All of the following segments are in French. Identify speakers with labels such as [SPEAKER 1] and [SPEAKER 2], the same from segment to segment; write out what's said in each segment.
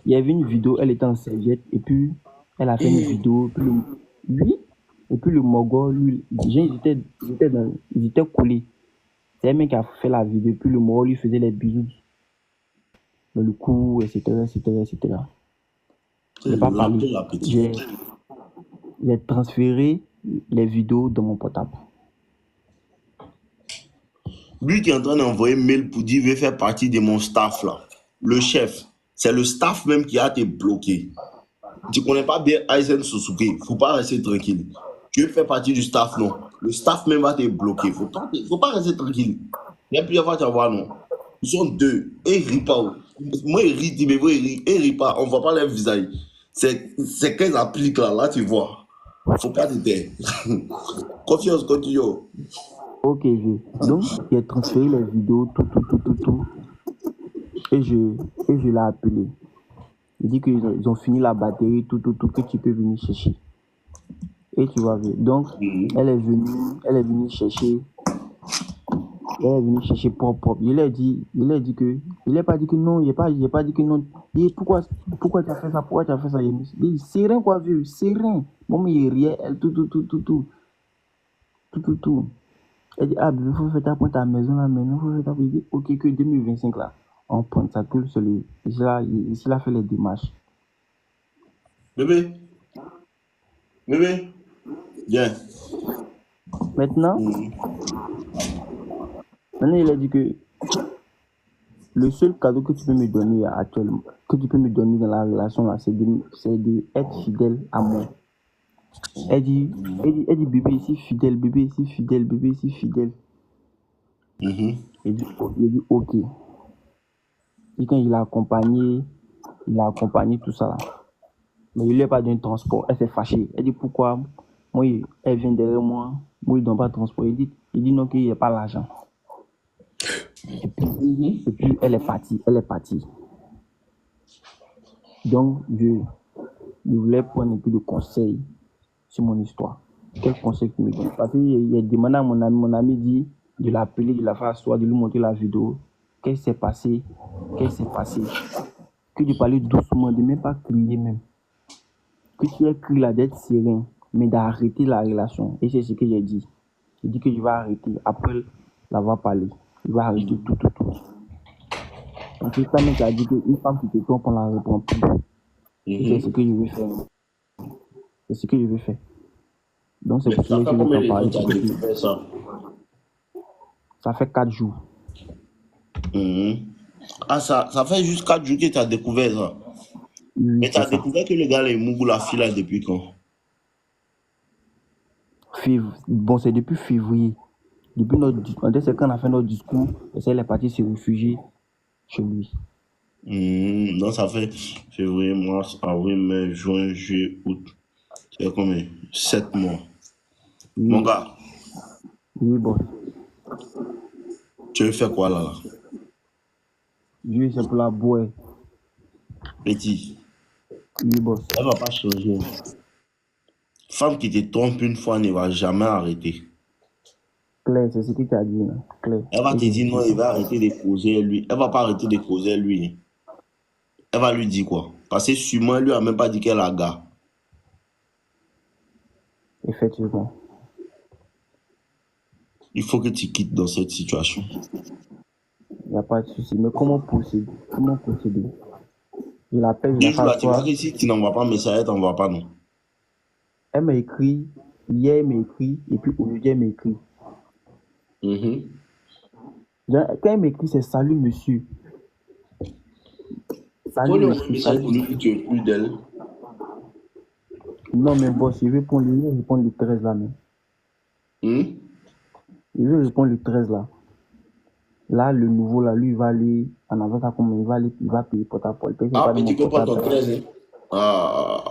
[SPEAKER 1] il y avait une vidéo, elle était en serviette, et puis elle a fait une vidéo, puis lui, et puis le Mogol, lui, les gens, ils étaient collés. C'est un mec qui a fait la vidéo, puis le Mogol lui faisait les bisous dans le cou, etc., etc., etc.
[SPEAKER 2] C'est
[SPEAKER 1] J'ai pas parlé.
[SPEAKER 2] la petite.
[SPEAKER 1] J'ai transféré les vidéos dans mon portable.
[SPEAKER 2] Lui qui est en train d'envoyer mail pour dire, veut faire partie de mon staff là. Le chef. C'est le staff même qui a été bloqué. Tu connais pas bien Aizen Suzuki. Faut pas rester tranquille. Tu veux faire partie du staff, non. Le staff même va te bloquer. Faut pas rester tranquille. Il y a plusieurs fois tu vas voir, non. Ils sont deux. Et ils rient pas. Moi, ils rient, mais vous, ils rient pas. On voit pas leur visage. C'est qu'ils appliquent là. Là, tu vois. Faut pas te taire. Confiance, continue.
[SPEAKER 1] Ok, donc j'ai transféré les vidéos, tout. Et je l'ai appelé. Il dit qu'ils ont fini la batterie, tout, que tu peux venir chercher. Et tu vas ver. Donc, elle est venue chercher. Elle est venue chercher propre. Il a dit que, il n'a pas dit que non, il n'a pas dit que non. Il dit, pourquoi tu as fait ça, pourquoi tu as fait ça? Il dit, c'est rien quoi, vieux, c'est rien. Bon, mais il riait, elle, tout. Elle dit, ah, il faut faire ta maison là, maintenant, il faut faire ta. Il dit, ok, que 2025 là, on prend ça que celui. Ici là, il a fait les démarches.
[SPEAKER 2] Bébé, viens.
[SPEAKER 1] Maintenant, il a dit que le seul cadeau que tu peux me donner actuellement, que tu peux me donner dans la relation là, c'est d'être fidèle à moi. Elle dit, bébé ici fidèle, bébé ici fidèle, bébé ici fidèle. Il dit, ok. Et quand il a accompagné tout ça là. Mais il lui a pas donné de transport. Elle s'est fâchée. Elle dit pourquoi? Moi, elle vient derrière moi. Moi, il ne donne pas de transport. Il dit non, qu'il n'y a pas l'argent. Et puis, elle est partie. Donc, je voulais prendre un peu de conseils sur mon histoire. Quel conseil tu me donnes? Parce qu'il a demandé à mon ami dit de l'appeler, de la faire asseoir, de lui montrer la vidéo. Qu'est-ce qui s'est passé? Que de parler doucement, de ne même pas crier même. Que tu aies crié là d'être serein, mais d'arrêter la relation. Et c'est ce que j'ai dit. J'ai dit que je vais arrêter après l'avoir parlé. Je vais arrêter tout. Donc, c'est ça même qui a dit qu'une femme qui te trompe, on la reprend plus. Et c'est ce que je veux faire. C'est ce que je veux faire. Donc, c'est pour
[SPEAKER 2] Ça
[SPEAKER 1] cela
[SPEAKER 2] fait
[SPEAKER 1] que je
[SPEAKER 2] combien
[SPEAKER 1] vais
[SPEAKER 2] de
[SPEAKER 1] t'en
[SPEAKER 2] temps
[SPEAKER 1] parler.
[SPEAKER 2] que tu as découvert ça?
[SPEAKER 1] Ça fait 4 jours.
[SPEAKER 2] Ah, ça fait juste 4 jours que tu as découvert ça.
[SPEAKER 1] Oui,
[SPEAKER 2] Mais tu
[SPEAKER 1] c'est
[SPEAKER 2] as
[SPEAKER 1] ça.
[SPEAKER 2] découvert que le gars est Mougou la fille là depuis quand?
[SPEAKER 1] Bon, c'est depuis février. Depuis notre discours. C'est quand on a fait notre discours, et c'est elle est partie se réfugier chez lui.
[SPEAKER 2] Non, ça fait février, mars, avril, mai, juin, juillet, août. C'est combien? 7 mois. Mon
[SPEAKER 1] Oui,
[SPEAKER 2] gars,
[SPEAKER 1] oui, bon.
[SPEAKER 2] tu veux faire quoi là?
[SPEAKER 1] Lui, c'est pour la boire.
[SPEAKER 2] Petit,
[SPEAKER 1] Oui, boss.
[SPEAKER 2] elle va pas changer. Femme qui te trompe une fois ne va jamais arrêter.
[SPEAKER 1] Claire, c'est ce que tu as dit, là. Claire.
[SPEAKER 2] Elle va
[SPEAKER 1] Et
[SPEAKER 2] te
[SPEAKER 1] je
[SPEAKER 2] dire non,
[SPEAKER 1] dis,
[SPEAKER 2] il va arrêter de causer lui. Elle va pas arrêter de causer lui. Elle va lui dire quoi? Parce que sûrement, elle lui a même pas dit qu'elle a gars.
[SPEAKER 1] effectivement.
[SPEAKER 2] Il faut que tu quittes dans cette situation.
[SPEAKER 1] Il n'y a pas de souci. Mais comment procéder? Je l'appelle, je la
[SPEAKER 2] Deux
[SPEAKER 1] fais
[SPEAKER 2] jours là, tu vois
[SPEAKER 1] asseoir.
[SPEAKER 2] que si tu n'envoies pas message, elle t'envoie pas non.
[SPEAKER 1] Elle m'a écrit, hier elle m'a écrit, et puis aujourd'hui elle m'a écrit. Quand elle m'écrit, c'est salut monsieur.
[SPEAKER 2] Faut
[SPEAKER 1] Salut
[SPEAKER 2] lui envoyer un
[SPEAKER 1] monsieur,
[SPEAKER 2] message pour
[SPEAKER 1] salut.
[SPEAKER 2] lui dire que tu es plus d'elle.
[SPEAKER 1] Non, mais boss, je vais répondre le 13 là même. Je vais répondre le 13 là. Là, le nouveau là, lui, il va aller en avant ça comme il va payer porte-à-porte. Il paye
[SPEAKER 2] Ah,
[SPEAKER 1] pas de
[SPEAKER 2] mais
[SPEAKER 1] mon
[SPEAKER 2] tu peux prendre
[SPEAKER 1] portable.
[SPEAKER 2] ton 13, hein? Ah.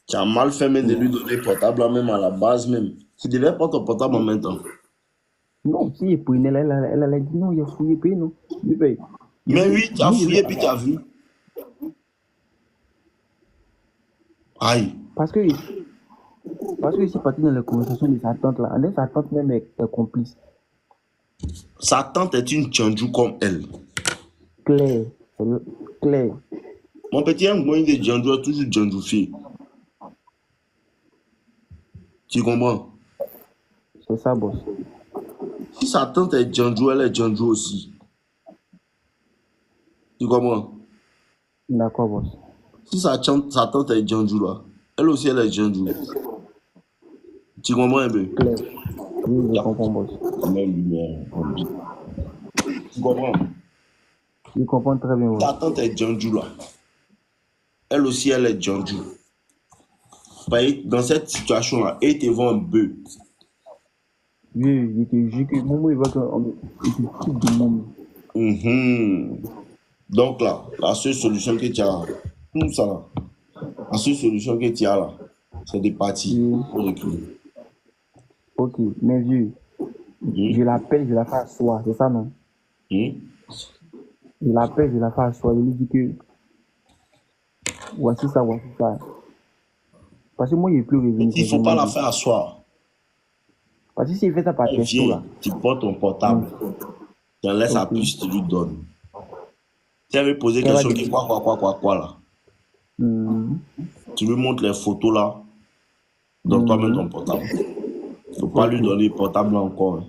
[SPEAKER 2] Tu as mal fait même de lui donner portable là, même à la base même. Tu devais prendre ton portable en même temps.
[SPEAKER 1] Non, si il prenait, elle a dit non, il a fouillé, puis non.
[SPEAKER 2] Mais oui, tu as fouillé puis tu as vu. Aïe.
[SPEAKER 1] Parce que ici, parti dans les conversations de sa tante là, sa tante même est complice.
[SPEAKER 2] Sa tante est une Djandjou comme elle.
[SPEAKER 1] Claire. Claire.
[SPEAKER 2] Mon petit, un moyen de Djandjou a toujours Djandjoufié. Tu comprends?
[SPEAKER 1] C'est ça, boss.
[SPEAKER 2] Si sa tante est Djandjou, elle est Djandjou aussi. Tu comprends?
[SPEAKER 1] D'accord, boss.
[SPEAKER 2] Si sa tante est Djandjou là, elle aussi elle est Djandjou. Tu comprends un peu?
[SPEAKER 1] Claire. Oui, je comprends, boss.
[SPEAKER 2] Même lumière. Tu comprends?
[SPEAKER 1] Je comprends très bien, boss.
[SPEAKER 2] Ta tante est Djandjou là. Elle aussi elle est Djandjou. Dans cette situation là, elle te vend un bœuf.
[SPEAKER 1] Oui, je te jure que Momo, il va qu'on il te fout de Momo.
[SPEAKER 2] Donc là, la seule solution que tu as, tout ça là, la seule solution que tu as là, c'est de partir pour reculer.
[SPEAKER 1] Ok, mais vieux, je l'appelle, je la fais asseoir, c'est ça non? Je l'appelle, je la fais asseoir, je lui dis que voici ça, voici ça. Parce que moi, il n'est plus revenu.
[SPEAKER 2] Il ne faut pas la faire asseoir.
[SPEAKER 1] Parce que s'il fait ça par texto là.
[SPEAKER 2] Tu portes ton portable, tu en laisses à plus, tu lui donnes. Tu avais posé question qui quoi là. Tu lui montres les photos là, donc toi-même ton portable. Il ne faut pas lui donner le portable là encore. Hein.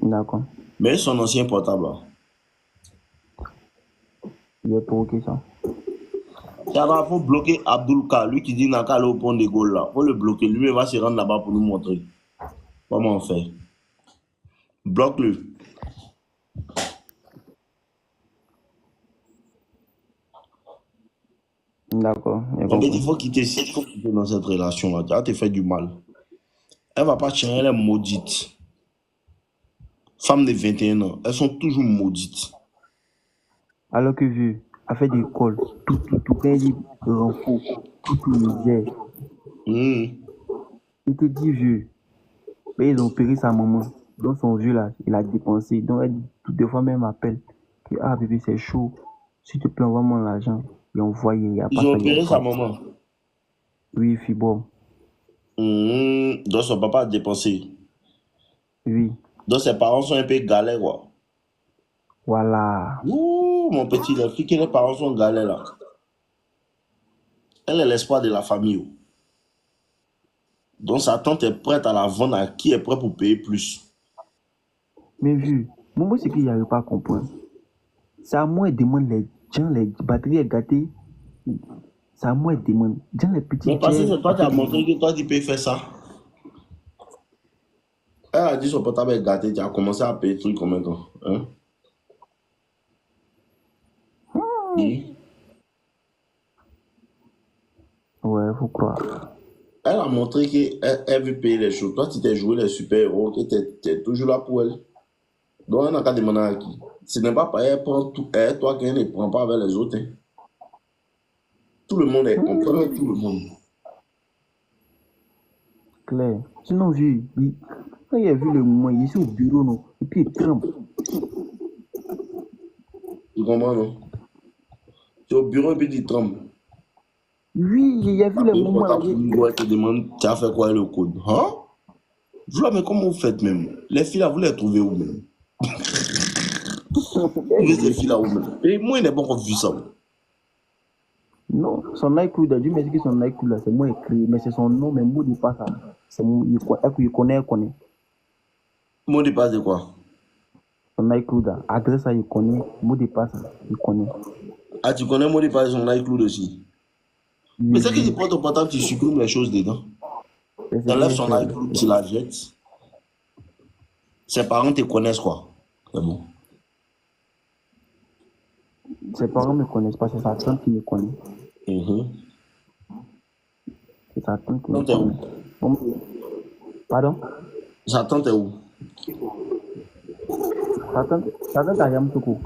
[SPEAKER 1] D'accord.
[SPEAKER 2] Mais son ancien portable là.
[SPEAKER 1] Il va provoquer ça.
[SPEAKER 2] Il faut bloquer Abdulka, lui qui dit n'a qu'à aller au pont de Gaulle là. Il faut le bloquer, lui il va se rendre là-bas pour nous montrer comment on fait. Bloque-le.
[SPEAKER 1] D'accord.
[SPEAKER 2] En fait, il faut quitter dans cette relation là. Tu vas te faire du mal. Elle va pas changer, elle est maudite. Femme de 21 ans, elles sont toujours maudites.
[SPEAKER 1] Alors que vieux, a fait des calls, tout, quand il dit renfort, tout misère. Il te dit vieux, mais ils ont opéré sa maman. Donc son vieux là, il a dépensé. Donc elle, toutes les fois même appelle que ah bébé c'est chaud, s'il te plaît envoie-moi l'argent. Et envoyé, il y a pas ça.
[SPEAKER 2] Ils ont opéré sa maman.
[SPEAKER 1] Oui, fibre.
[SPEAKER 2] Donc son papa a dépensé.
[SPEAKER 1] Oui.
[SPEAKER 2] Donc ses parents sont un peu galères quoi.
[SPEAKER 1] Voilà.
[SPEAKER 2] Ouh, mon petit, la fille que les parents sont galères là. Elle est l'espoir de la famille. Donc sa tante est prête à la vendre à qui est prêt pour payer plus.
[SPEAKER 1] Mais vu, moi c'est qu'il n'y arrive pas à comprendre. C'est à moi de demander les gens, les batteries est gâtées. C'est à moi de demander. Gens les petits.
[SPEAKER 2] Mais parce que c'est toi qui as montré que toi tu peux faire ça. Elle a dit son portable est gâté, tu as commencé à payer truc combien de temps? Hein?
[SPEAKER 1] Ouais, faut croire.
[SPEAKER 2] Elle a montré qu'elle veut payer les choses. Toi, tu t'es joué les super-héros, que tu es toujours là pour elle. Donc, elle n'a qu'à demander à qui. Ce n'est pas elle prend tout. Elle, toi, qu'elle ne prend pas avec les autres. Hein. Tout le monde est compris avec tout le monde.
[SPEAKER 1] Claire. Sinon, vu, quand il a vu le moment, il est ici au bureau, non? Et puis il tremble.
[SPEAKER 2] Tu comprends, non? Tu es au bureau et puis tu trembles.
[SPEAKER 1] Oui, il a vu le moment.
[SPEAKER 2] Elle te demande, tu as fait quoi le code? Hein? Vous là, mais comment vous faites même? Les filles là, vous les trouvez où même? Les filles là où même? Et moi, il n'est pas encore vu ça.
[SPEAKER 1] Non, son iCloud a dû m'expliquer son iCloud là, c'est moi écrit, mais c'est son nom, mais mot de passe, c'est moi, il connaît.
[SPEAKER 2] Mot de passe de quoi?
[SPEAKER 1] Son iCloud, adresse, il connaît, mot de passe, il connaît.
[SPEAKER 2] Ah, tu connais mot de passe son iCloud aussi? Oui. Mais c'est que tu prends ton portable, tu supprimes les choses dedans. Tu enlèves son iCloud, tu la jettes. Ses parents te connaissent quoi? C'est bon.
[SPEAKER 1] Ses parents me connaissent pas, c'est sa tante qui me connaît. C'est sa tante qui me connaît. Pardon?
[SPEAKER 2] Sa tante est où?
[SPEAKER 1] Sa tante a Yamoussoukro.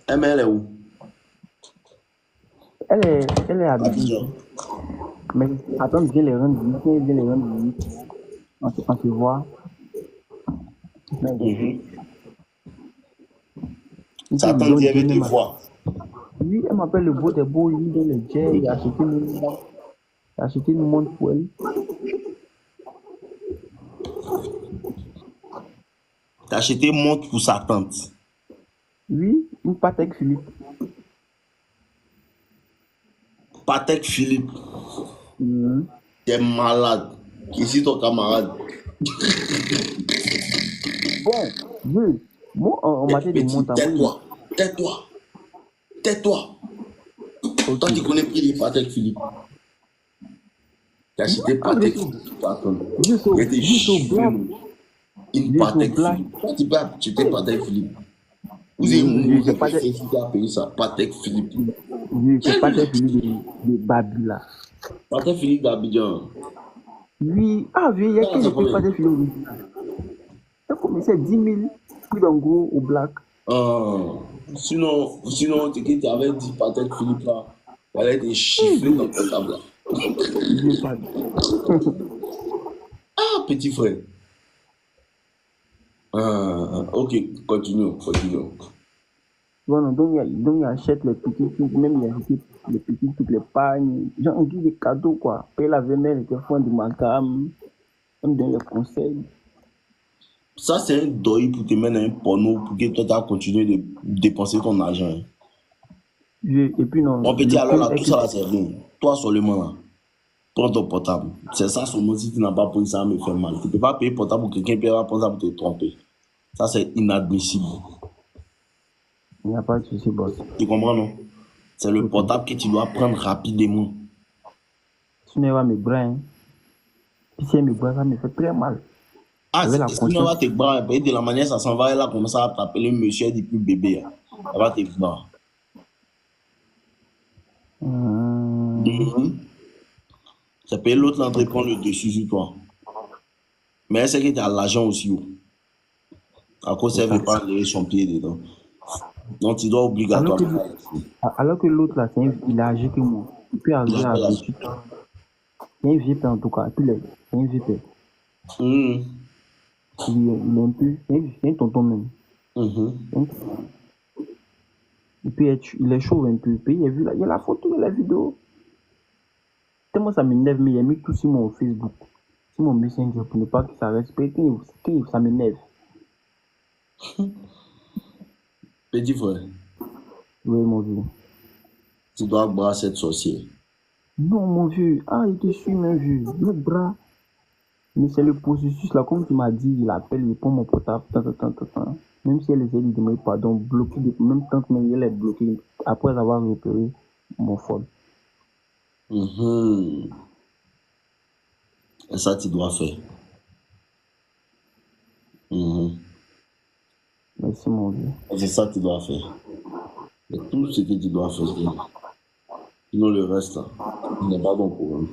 [SPEAKER 2] Elle est où? Elle
[SPEAKER 1] est à Abidjan. Mais sa tante vient les rendre visite. On se voit.
[SPEAKER 2] Sa tante vient te voir.
[SPEAKER 1] Oui, elle m'appelle le beau des beaux, il donne le jet, il a acheté une montre pour elle.
[SPEAKER 2] T'as acheté montre pour sa tante.
[SPEAKER 1] Oui, une Patek Philippe.
[SPEAKER 2] Patek Philippe,
[SPEAKER 1] Mhm.
[SPEAKER 2] t'es malade. Ici ton camarade.
[SPEAKER 1] Bon, vieux, moi, en matière de
[SPEAKER 2] Petit,
[SPEAKER 1] montre, moi,
[SPEAKER 2] tais-toi. Tais-toi. Tais-toi.
[SPEAKER 1] ok.
[SPEAKER 2] Toi, tu connais plus les Patek Philippe. T'as acheté
[SPEAKER 1] Ah, vieux,
[SPEAKER 2] Patek Philippe pour ta tante. Il était
[SPEAKER 1] vieux, c'est au
[SPEAKER 2] chiffré,
[SPEAKER 1] black.
[SPEAKER 2] nous. Une
[SPEAKER 1] Vieux, c'est au
[SPEAKER 2] Patek
[SPEAKER 1] black.
[SPEAKER 2] Philippe. Toi, tu peux acheter Patek Philippe. Vous êtes
[SPEAKER 1] Vieux,
[SPEAKER 2] mauvais de faire qui a payé ça. Patek Philippe.
[SPEAKER 1] c'est
[SPEAKER 2] Quel
[SPEAKER 1] pas tes
[SPEAKER 2] luxe.
[SPEAKER 1] filles de Babi là.
[SPEAKER 2] Patek Philippe d'Abidjan.
[SPEAKER 1] Oui, ah, vieux, il y a
[SPEAKER 2] Ça,
[SPEAKER 1] que
[SPEAKER 2] ça
[SPEAKER 1] j'ai payé pas
[SPEAKER 2] combien?
[SPEAKER 1] tes filles originales. Ça commençait à 10 000, plus d'en gros au black.
[SPEAKER 2] Ah, sinon, tu avais dit Patek Philippe là. Il allait te
[SPEAKER 1] Eh,
[SPEAKER 2] chiffrer ton
[SPEAKER 1] vieux,
[SPEAKER 2] portable là.
[SPEAKER 1] vieux, pas.
[SPEAKER 2] Ah, petit frère. Ah, ok, continue.
[SPEAKER 1] Voilà, donc il achète les petits trucs, même il a acheté les petits trucs, les pagnes. Genre, on dit des cadeaux quoi. Paye la vénère, les fonds de ma gamme, on me donne les conseils.
[SPEAKER 2] Ça, c'est un deuil pour te mettre dans un porno pour que toi, tu continues de dépenser ton argent, hein.
[SPEAKER 1] Et puis non,
[SPEAKER 2] Mon petit,
[SPEAKER 1] le
[SPEAKER 2] alors
[SPEAKER 1] pire
[SPEAKER 2] là,
[SPEAKER 1] est
[SPEAKER 2] tout
[SPEAKER 1] que
[SPEAKER 2] ça là, c'est bon. Toi seulement là, prends ton portable. C'est ça seulement si tu n'as pas pris ça, me fait mal. Tu ne peux pas payer portable pour quelqu'un qui va prendre ça pour te tromper. Ça, c'est inadmissible.
[SPEAKER 1] il n'y a pas de souci, boss.
[SPEAKER 2] Tu comprends, non? C'est le
[SPEAKER 1] Ok.
[SPEAKER 2] portable que tu dois prendre rapidement.
[SPEAKER 1] Sinon, il va me bras, hein. Puis si elle me bras, ça me fait très mal.
[SPEAKER 2] Ah,
[SPEAKER 1] Avec la
[SPEAKER 2] sinon, elle
[SPEAKER 1] conscience.
[SPEAKER 2] va te barrer. Et de la manière, ça s'en va, elle a commencé à t'appeler monsieur depuis bébé, hein. Elle va te barrer.
[SPEAKER 1] Hum,
[SPEAKER 2] Ça peut l'autre l'entrée
[SPEAKER 1] ok.
[SPEAKER 2] prendre le dessus sur toi. Mais elle sait que tu as l'argent aussi, oh. À cause
[SPEAKER 1] C'est
[SPEAKER 2] elle ne
[SPEAKER 1] ça.
[SPEAKER 2] veut pas enlever son pied dedans. Donc, tu dois
[SPEAKER 1] Alors que,
[SPEAKER 2] obligatoirement.
[SPEAKER 1] alors que l'autre, là, il a âgé que moi. Il peut
[SPEAKER 2] Il
[SPEAKER 1] arriver à
[SPEAKER 2] appelle à
[SPEAKER 1] 28 ans. C'est un vieux père en tout cas. Et puis, c'est un vieux père.
[SPEAKER 2] Hum,
[SPEAKER 1] Il est un peu. C'est un tonton même.
[SPEAKER 2] mhm.
[SPEAKER 1] C'est un tonton. Et puis, il est chaud un peu. Et puis, il y a la photo, il y a la vidéo. Tellement ça m'énerve, mais il a mis tout sur mon Facebook. Sur mon Messenger pour ne pas que ça reste. Ça m'énerve.
[SPEAKER 2] Petit frère,
[SPEAKER 1] Oui, mon vieux.
[SPEAKER 2] tu dois brasser cette sorcière.
[SPEAKER 1] Non, mon vieux. Ah, il te suit, mon vieux. Le bras. Mais c'est le processus là, comme tu m'as dit, il appelle, il prend mon portable, tant. Même si elle essaie de demander pardon, bloqué, même tant que elle est bloquée, après avoir repéré mon phone.
[SPEAKER 2] Mhm. Et ça, tu dois faire. Mhm.
[SPEAKER 1] Merci, mon vieux.
[SPEAKER 2] Et c'est ça que tu dois faire. Et tout ce que tu dois faire, sinon le reste, là, ce n'est pas ton problème.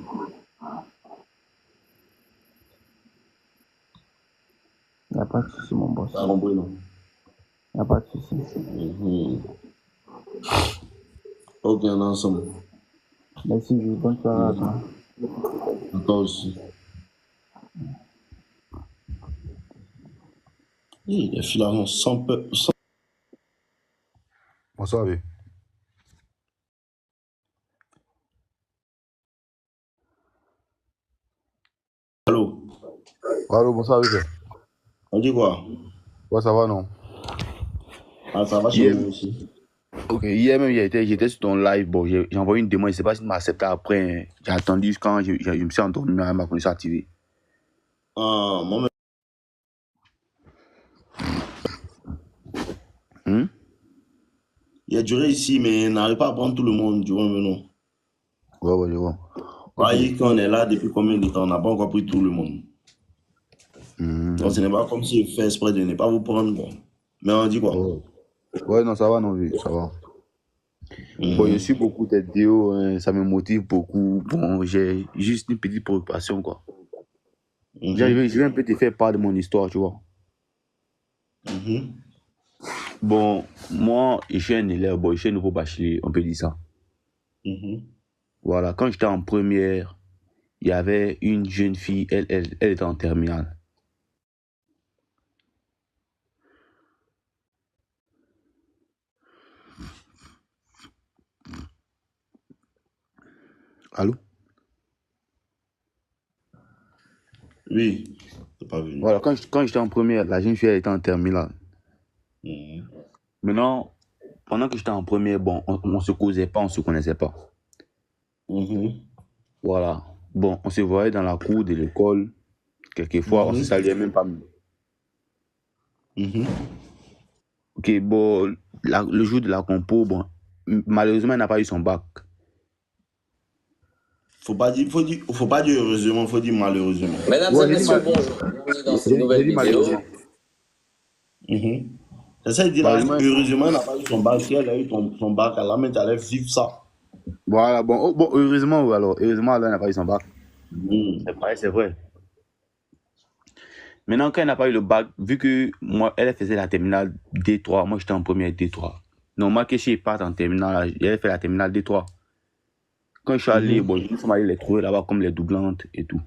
[SPEAKER 1] Il n'y a pas de souci, mon boss.
[SPEAKER 2] T'as compris, non?
[SPEAKER 1] Il n'y a pas de souci.
[SPEAKER 2] Mhm. Ok, on est ensemble.
[SPEAKER 1] Merci, vieux. Bonne soirée à toi.
[SPEAKER 2] Toi aussi. Les filles là, sans peur.
[SPEAKER 3] Bonsoir, oui.
[SPEAKER 2] Allô?
[SPEAKER 3] Allô, bonsoir, oui.
[SPEAKER 2] On dit quoi?
[SPEAKER 3] Ouais, ça va, non?
[SPEAKER 2] Ah, ça va chez
[SPEAKER 3] Hier,
[SPEAKER 2] moi aussi.
[SPEAKER 3] ok, hier même, j'étais sur ton live. Bon, j'ai envoyé une demande. Je ne sais pas si tu m'as accepté après, hein. J'ai attendu quand je me suis endormi, ma connexion activée.
[SPEAKER 2] Ah, moi-même.
[SPEAKER 3] Hmm?
[SPEAKER 2] Il a duré ici, mais il n'arrive pas à prendre tout le monde durant maintenant.
[SPEAKER 3] Ouais, ouais, je vois. Ok.
[SPEAKER 2] Voyez, quand on est là depuis combien de temps, on n'a pas encore pris tout le monde. Donc, ce
[SPEAKER 3] Hmm.
[SPEAKER 2] n'est pas comme s'il fait exprès de ne pas vous prendre, quoi. Mais on dit quoi?
[SPEAKER 3] Ouais. Ouais, non, ça va, non, oui, ça va. Bon, je
[SPEAKER 2] Mhm.
[SPEAKER 3] suis beaucoup tes vidéos, hein, ça me motive beaucoup. Bon, j'ai juste une petite préoccupation, quoi.
[SPEAKER 2] Mhm.
[SPEAKER 3] Je vais un peu te faire part de mon histoire, tu vois.
[SPEAKER 2] Mhm.
[SPEAKER 3] Bon, moi, je suis un élève, bon, je suis un nouveau bachelier, on peut dire ça.
[SPEAKER 2] Mhm.
[SPEAKER 3] Voilà, quand j'étais en première, il y avait une jeune fille, elle était en terminale. Allô?
[SPEAKER 2] Oui. C'est pas venu.
[SPEAKER 3] Voilà, quand j'étais en première, la jeune fille elle était en terminale.
[SPEAKER 2] Mhm.
[SPEAKER 3] Maintenant, pendant que j'étais en première, bon, on se causait pas, on se connaissait pas.
[SPEAKER 2] Mhm.
[SPEAKER 3] Voilà. Bon, on se voyait dans la cour de l'école. Quelquefois, on se
[SPEAKER 2] Mhm.
[SPEAKER 3] saluait même pas.
[SPEAKER 2] Mhm.
[SPEAKER 3] Ok, bon, le jour de la compo, bon, malheureusement, elle n'a pas eu son bac.
[SPEAKER 2] Faut pas dire heureusement, faut dire malheureusement.
[SPEAKER 4] Mesdames et
[SPEAKER 3] Ouais,
[SPEAKER 4] messieurs, bonjour. Bienvenue dans cette
[SPEAKER 3] j'ai
[SPEAKER 4] nouvelle
[SPEAKER 3] dit
[SPEAKER 4] vidéo.
[SPEAKER 3] malheureusement.
[SPEAKER 2] Mhm. C'est ça, il dit là,
[SPEAKER 3] Malheureusement,
[SPEAKER 2] heureusement, elle n'a pas eu son bac. Si elle a eu son bac, elle a même allait vivre ça.
[SPEAKER 3] voilà, bon, oh, bon, heureusement, ouais, alors, heureusement, elle n'a pas eu son bac.
[SPEAKER 2] Mhm.
[SPEAKER 3] C'est vrai, c'est vrai. Maintenant, quand elle n'a pas eu le bac, vu que moi, elle faisait la terminale D3, moi j'étais en première D3. Normal que je parte en terminale, elle fait la terminale D3. Quand je suis allé, bon, nous sommes allés les trouver là-bas comme les doublantes et tout.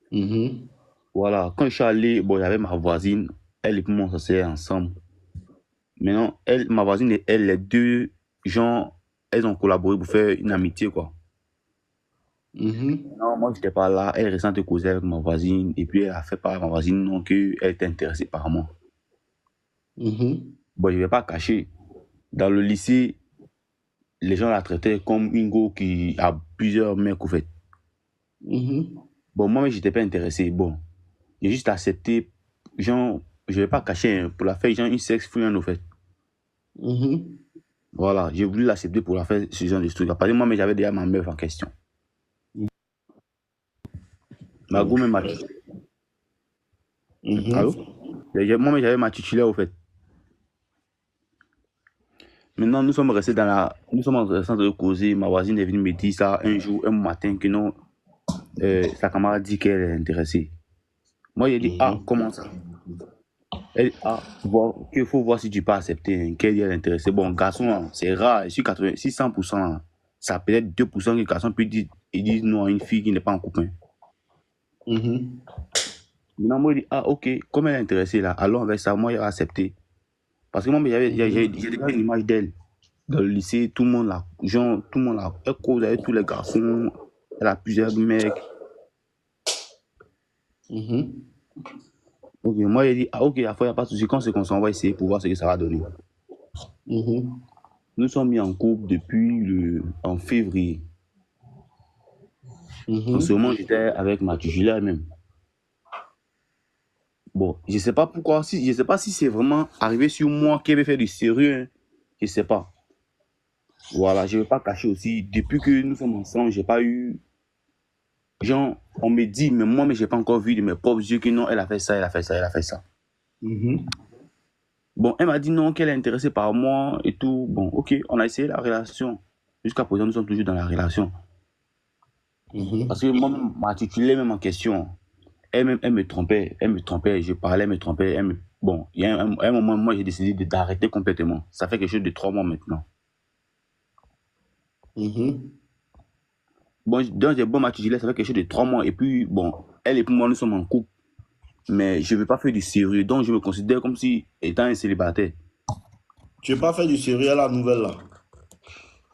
[SPEAKER 2] Mhm.
[SPEAKER 3] Voilà, quand je suis allé, bon, j'avais ma voisine, elle et moi, on s'asseyait ensemble. Maintenant, elle, ma voisine et elle, les deux gens, elles ont collaboré pour faire une amitié, quoi.
[SPEAKER 2] Mhm.
[SPEAKER 3] Non, moi, j'étais pas là, elle restait causer avec ma voisine, et puis elle a fait part à ma voisine, non, qu'elle était intéressée par moi.
[SPEAKER 2] Mhm.
[SPEAKER 3] Bon, je vais pas cacher. Dans le lycée, les gens la traitaient comme une go qui a plusieurs mecs, au fait.
[SPEAKER 2] Mhm.
[SPEAKER 3] Bon, moi, j'étais pas intéressé. Bon, j'ai juste accepté, genre, je vais pas cacher, hein, pour la faire, genre, une sex friend, au fait.
[SPEAKER 2] Mhm.
[SPEAKER 3] Voilà, j'ai voulu l'accepter pour la faire ce genre de truc. Parce que moi, mais j'avais déjà ma meuf en question. Ma go, même ma titulaire. Allô?
[SPEAKER 2] Mhm.
[SPEAKER 3] Moi, mais j'avais ma titulaire, au fait. Maintenant, nous sommes restés de causer. Ma voisine est venue me dire ça un jour, un matin, que non, sa camarade dit qu'elle est intéressée. Moi, j'ai dit, ah,
[SPEAKER 2] Mhm.
[SPEAKER 3] comment ça? Elle, ah, bon, qu'il faut voir si tu peux accepter, hein, qu'elle est intéressée. Bon, garçon, hein, c'est rare, sur 86, 100%, hein, ça peut être 2% que le garçon peut dire, il dit non à une fille qui n'est pas en couple.
[SPEAKER 2] Mhm.
[SPEAKER 3] Maintenant, moi, je dis, ah, ok, comme elle est intéressée là, allons avec ça, moi, j'ai accepté. Parce que moi, j'ai déjà une image d'elle. Dans le lycée, tout le monde là, genre, tout le monde là, elle cause avec tous les garçons, elle a plusieurs mecs.
[SPEAKER 2] Mhm.
[SPEAKER 3] Ok, moi, j'ai dit, ah, ok, il n'y a pas de souci, quand c'est qu'on s'en va essayer pour voir ce que ça va donner.
[SPEAKER 2] Mhm.
[SPEAKER 3] Nous sommes mis en couple en février. En ce
[SPEAKER 2] Mhm.
[SPEAKER 3] moment, j'étais avec ma titulaire même. Bon, je sais pas pourquoi, je sais pas si c'est vraiment arrivé sur moi qui avait fait du sérieux, hein. Je sais pas. Voilà, je ne vais pas cacher aussi. Depuis que nous sommes ensemble, j'ai pas eu. Genre, on me dit, mais moi, mais j'ai pas encore vu de mes propres yeux que non, elle a fait ça, elle a fait ça, elle a fait ça.
[SPEAKER 2] Mhm.
[SPEAKER 3] Bon, elle m'a dit non, qu'elle est intéressée par moi et tout. Bon, ok, on a essayé la relation. Jusqu'à présent, nous sommes toujours dans la relation.
[SPEAKER 2] Mhm.
[SPEAKER 3] Parce que moi, ma titulaire même en question, elle me trompait. Elle me trompait. Je parlais, elle me trompait. Bon, il y a un moment, moi, j'ai décidé d'arrêter complètement. Ça fait quelque chose de 3 mois maintenant.
[SPEAKER 2] Mhm.
[SPEAKER 3] Bon, donc j'ai bon ma titulaire, ça fait quelque chose de 3 mois. Et puis, bon, elle et moi, nous sommes en couple. Mais je ne veux pas faire du sérieux. Donc, je me considère comme si étant un célibataire.
[SPEAKER 2] Tu n'as pas fait du sérieux à la nouvelle là.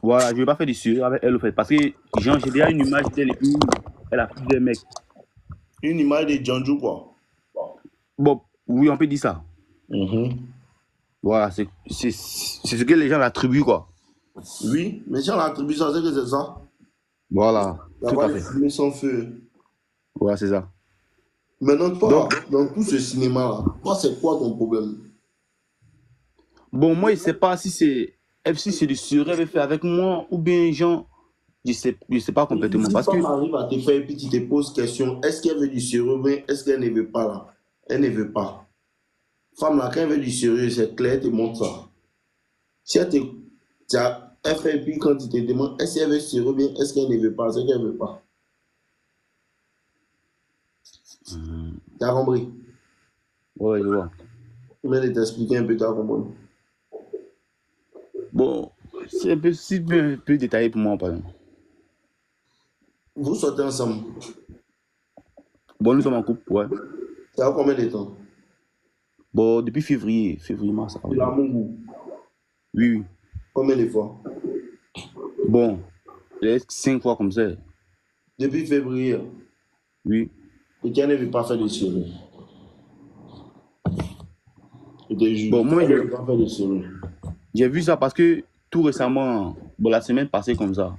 [SPEAKER 3] Voilà, je ne veux pas faire du sérieux avec elle, au fait. Parce que, genre, j'ai déjà une image d'elle et puis, elle a plusieurs mecs.
[SPEAKER 2] Une image de Django quoi.
[SPEAKER 3] Bon, oui, on peut dire ça.
[SPEAKER 2] Mhm.
[SPEAKER 3] Voilà, c'est ce que les gens l'attribuent, quoi.
[SPEAKER 2] Oui, mais si on attribue ça, c'est que c'est ça.
[SPEAKER 3] Voilà,
[SPEAKER 2] La
[SPEAKER 3] tout
[SPEAKER 2] voix
[SPEAKER 3] à
[SPEAKER 2] de
[SPEAKER 3] fait.
[SPEAKER 2] fumée sans feu.
[SPEAKER 3] Voilà, c'est ça.
[SPEAKER 2] Maintenant, toi,
[SPEAKER 3] Donc,
[SPEAKER 2] dans tout ce cinéma-là, toi, c'est quoi ton problème?
[SPEAKER 3] bon, moi, je ne sais pas si c'est du sérieux fait avec moi ou bien, genre, je sais pas complètement.
[SPEAKER 2] Si
[SPEAKER 3] Parce que,
[SPEAKER 2] femme arrive à te faire et puis tu te poses question, est-ce qu'elle veut du sérieux ou bien est-ce qu'elle ne veut pas là? Elle ne veut pas. Femme là, quand elle veut du sérieux, c'est clair, elle te montre ça. Si elle fait et puis quand tu te demandes, est-ce qu'elle veut du sérieux ou bien est-ce qu'elle ne veut pas, c'est qu'elle ne veut pas. Tu as compris?
[SPEAKER 3] ouais, je vois.
[SPEAKER 2] Je vais t'expliquer un peu, tu as compris.
[SPEAKER 3] Bon, c'est un peu détaillé pour moi, par exemple.
[SPEAKER 2] Vous sortez ensemble.
[SPEAKER 3] Bon, nous sommes en couple, ouais.
[SPEAKER 2] Ça a combien de temps?
[SPEAKER 3] Bon, depuis février, mars,
[SPEAKER 2] De
[SPEAKER 3] avril.
[SPEAKER 2] l'amour.
[SPEAKER 3] Oui, oui.
[SPEAKER 2] Combien de fois?
[SPEAKER 3] Bon, les 5 fois comme ça.
[SPEAKER 2] Depuis février.
[SPEAKER 3] Oui.
[SPEAKER 2] Etienne ne veut pas faire de série. Je te jure.
[SPEAKER 3] Bon, moi,
[SPEAKER 2] Elle ne veut pas faire de série.
[SPEAKER 3] j'ai vu ça parce que tout récemment, bon, la semaine passée comme ça,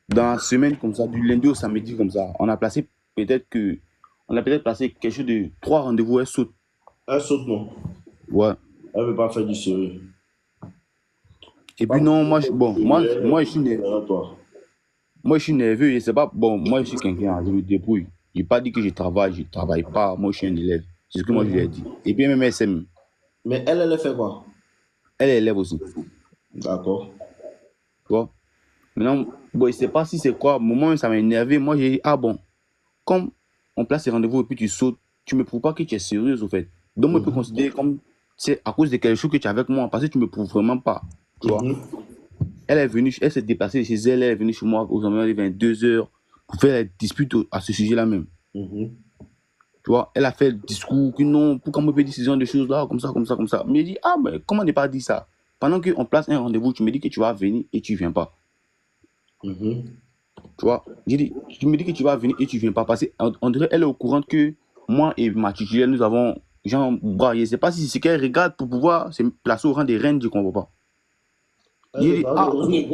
[SPEAKER 3] dans la semaine comme ça, du lundi au samedi comme ça, on a placé placé quelque chose de 3 rendez-vous, elle saute.
[SPEAKER 2] Elle saute, non.
[SPEAKER 3] Ouais.
[SPEAKER 2] Elle ne veut pas faire du série.
[SPEAKER 3] Et puis non, moi, je suis nerveux.
[SPEAKER 2] Toi.
[SPEAKER 3] Moi, je suis nerveux, je sais pas, bon, moi, je suis quelqu'un, je me débrouille. Je n'ai pas dit que je travaille pas, moi, je suis un élève. C'est ce que moi, je lui ai dit. Et puis, même elle s'aime.
[SPEAKER 2] Mais elle fait quoi?
[SPEAKER 3] Elle est élève aussi.
[SPEAKER 2] D'accord.
[SPEAKER 3] Tu vois? Maintenant, bon, je sais pas si c'est quoi, au moment où ça m'a énervé, moi, j'ai dit, ah bon, comme on place ces rendez-vous et puis tu sautes, tu me prouves pas que tu es sérieuse, au fait. Donc, moi, je peux considérer comme c'est à cause de quelque chose que tu es avec moi, parce que tu me prouves vraiment pas. Tu vois? Elle est venue, elle s'est déplacée de chez elle, elle est venue chez moi aux environs de 22h pour faire la dispute à ce sujet-là même. Tu vois, elle a fait le discours que non, pourquoi on me peut dire ce genre de choses là, comme ça, comme ça, comme ça. Mais j'ai dit, ah, mais comment on n'est pas dit ça? Pendant qu'on place un rendez-vous, tu me dis que tu vas venir et tu viens pas. Tu vois, j'ai dit, tu me dis que tu vas venir et tu viens pas. Parce qu'on dirait elle est au courant que moi et ma titulaire, nous avons, genre, je ne sais pas si c'est qu'elle regarde pour pouvoir se placer au rang des reines, je ne comprends pas. J'ai dit, ah, au rang des